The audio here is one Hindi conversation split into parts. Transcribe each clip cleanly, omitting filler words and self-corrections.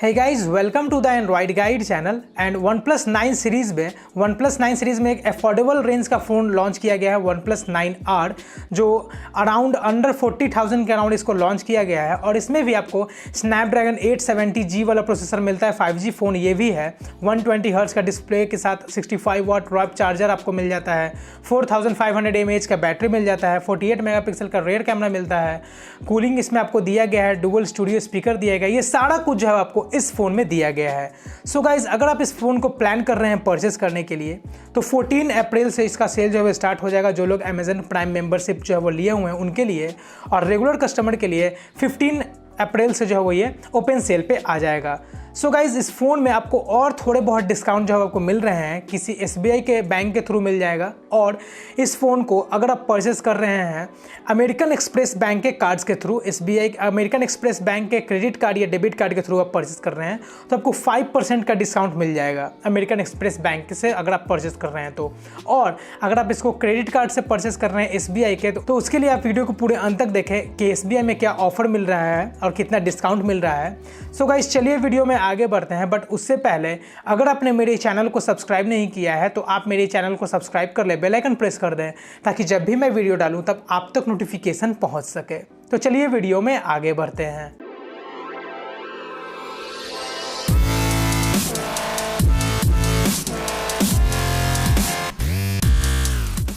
Hey guys, welcome to the Android guide channel. And OnePlus 9 series में एक अफोर्डेबल रेंज का फ़ोन लॉन्च किया गया है OnePlus 9R, जो अराउंड अंडर 40,000 के अराउंड इसको लॉन्च किया गया है। और इसमें भी आपको स्नैपड्रैगन 870G वाला प्रोसेसर मिलता है। 5G फ़ोन ये भी है। 120 हर्ट्ज़ का डिस्प्ले के साथ 65 वाट रॉप चार्जर आपको मिल जाता है। 4500 mAh का बैटरी मिल जाता है। 48 मेगापिक्सल का रेयर कैमरा मिलता है। कूलिंग इसमें आपको दिया गया है। डुअल स्टूडियो स्पीकर दिया गया है। ये सारा कुछ जो है आपको इस फ़ोन में दिया गया है। सो गाइज, अगर आप इस फ़ोन को प्लान कर रहे हैं परचेस करने के लिए, तो 14 अप्रैल से इसका सेल जो है वो स्टार्ट हो जाएगा। जो लोग अमेजन प्राइम मेंबरशिप जो है वो लिए हुए हैं उनके लिए, और रेगुलर कस्टमर के लिए 15 अप्रैल से जो है वो ये ओपन सेल पे आ जाएगा। सो गाइज, इस फ़ोन में आपको और थोड़े बहुत डिस्काउंट जो है आपको मिल रहे हैं। किसी SBI के बैंक के थ्रू मिल जाएगा। और इस फ़ोन को अगर आप परचेस कर रहे हैं अमेरिकन एक्सप्रेस बैंक के कार्ड्स के through, SBI American express bank के क्रेडिट कार्ड या डेबिट कार्ड के थ्रू आप परचेस कर रहे हैं, तो आपको 5% का डिस्काउंट मिल जाएगा अमेरिकन एक्सप्रेस बैंक से अगर आप परचेस कर रहे हैं तो। और अगर आप इसको क्रेडिट कार्ड से परचेस कर रहे हैं SBI के, तो उसके लिए आप वीडियो को पूरे अंत तक देखें कि SBI में क्या ऑफर मिल रहा है और कितना डिस्काउंट मिल रहा है। सो गाइस, चलिए वीडियो में आगे बढ़ते हैं। बट उससे पहले अगर आपने मेरे चैनल को सब्सक्राइब नहीं किया है तो आप मेरे चैनल को सब्सक्राइब कर ले, बेल आइकन प्रेस कर दें, ताकि जब भी मैं वीडियो डालूं तब आप तक नोटिफिकेशन पहुंच सके। तो चलिए वीडियो में आगे बढ़ते हैं।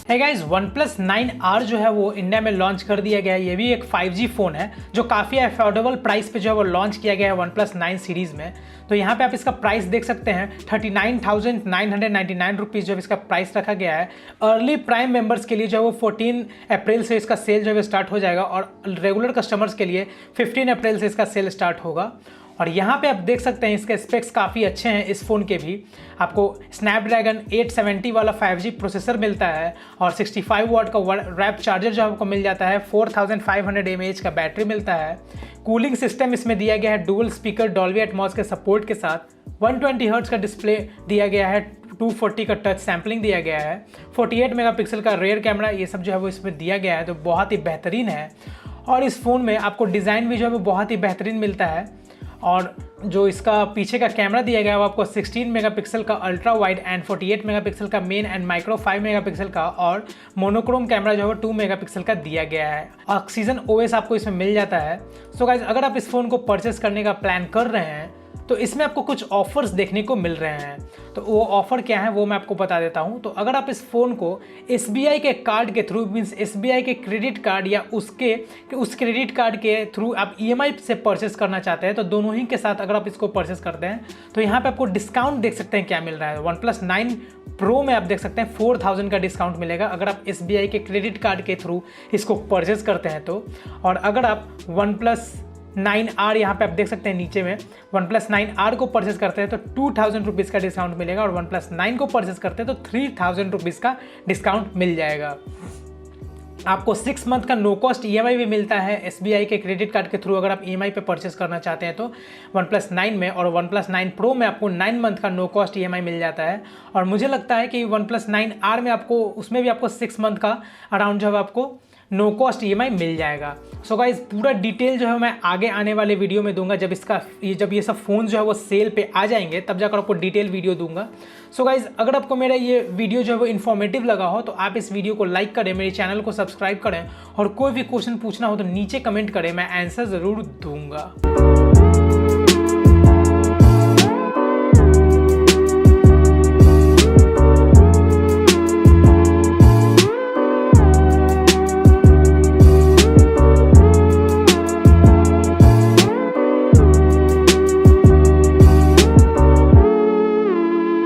है गाइज, OnePlus 9R जो है वो इंडिया में लॉन्च कर दिया गया है। ये भी एक 5G फ़ोन है जो काफ़ी अफोर्डेबल प्राइस पे जो है वो लॉन्च किया गया है OnePlus 9 सीरीज़ में। तो यहाँ पे आप इसका प्राइस देख सकते हैं 39,999 रुपीज़ जो है इसका प्राइस रखा गया है। अर्ली प्राइम मेंबर्स के लिए जो है वो 14 अप्रैल से इसका सेल जो है स्टार्ट हो जाएगा, और रेगुलर कस्टमर्स के लिए 15 अप्रैल से इसका सेल स्टार्ट होगा। और यहाँ पे आप देख सकते हैं इसके स्पेक्स काफ़ी अच्छे हैं। इस फ़ोन के भी आपको स्नैपड्रैगन 870 वाला 5G प्रोसेसर मिलता है, और 65 वाट का रैप चार्जर जो आपको मिल जाता है। 4500 mAh का बैटरी मिलता है। कूलिंग सिस्टम इसमें दिया गया है डुअल स्पीकर डॉल्बी एटमॉस के सपोर्ट के साथ। 120 हर्ट्ज़ का डिस्प्ले दिया गया है। 240 का टच सैम्पलिंग दिया गया है। 48 मेगापिक्सल का रेयर कैमरा, ये सब जो है वो इसमें दिया गया है, तो बहुत ही बेहतरीन है। और इस फ़ोन में आपको डिज़ाइन भी जो है वो बहुत ही बेहतरीन मिलता है। और जो इसका पीछे का कैमरा दिया गया है वो आपको 16 मेगापिक्सल का अल्ट्रा वाइड एंड 48 मेगापिक्सल का मेन एंड माइक्रो 5 मेगापिक्सल का, और मोनोक्रोम कैमरा जो है 2 मेगापिक्सल का दिया गया है। ऑक्सीजन OS आपको इसमें मिल जाता है। सो गाइज, अगर आप इस फ़ोन को परचेस करने का प्लान कर रहे हैं तो इसमें आपको कुछ ऑफर्स देखने को मिल रहे हैं। तो वो ऑफ़र क्या है वो मैं आपको बता देता हूँ। तो अगर आप इस फ़ोन को SBI के कार्ड के थ्रू, मीन्स SBI के क्रेडिट कार्ड या उस क्रेडिट कार्ड के थ्रू आप EMI से परचेस करना चाहते हैं, तो दोनों ही के साथ अगर आप इसको परचेस करते हैं तो यहाँ पे आपको डिस्काउंट देख सकते हैं क्या मिल रहा है। OnePlus 9 Pro में आप देख सकते हैं 4000 का डिस्काउंट मिलेगा अगर आप SBI के क्रेडिट कार्ड के थ्रू इसको परचेस करते हैं तो। और अगर आप OnePlus 9R यहाँ पे आप देख सकते हैं नीचे में OnePlus 9R को परचेस करते हैं तो 2000 रुपीज़ का डिस्काउंट मिलेगा, और OnePlus 9 को परचेस करते हैं तो 3000 रुपीज़ का डिस्काउंट मिल जाएगा। आपको 6 मंथ का नो कॉस्ट EMI भी मिलता है SBI के क्रेडिट कार्ड के थ्रू अगर आप EMI पे परचेस करना चाहते हैं तो OnePlus 9 में। और OnePlus 9 Pro में आपको 9 मंथ का नो कॉस्ट EMI मिल जाता है। और मुझे लगता है कि OnePlus 9R में आपको उसमें भी आपको 6 मंथ का अराउंड जो है आपको नो कॉस्ट EMI मिल जाएगा। सो गाइज, पूरा डिटेल जो है मैं आगे आने वाले वीडियो में दूंगा। जब ये सब फ़ोन जो है वो सेल पे आ जाएंगे तब जाकर आपको डिटेल वीडियो दूंगा। सो गाइज, अगर आपको मेरा ये वीडियो जो है वो इन्फॉर्मेटिव लगा हो तो आप इस वीडियो को लाइक करें, मेरे चैनल को सब्सक्राइब करें, और कोई भी क्वेश्चन पूछना हो तो नीचे कमेंट करें, मैं आंसर ज़रूर दूंगा।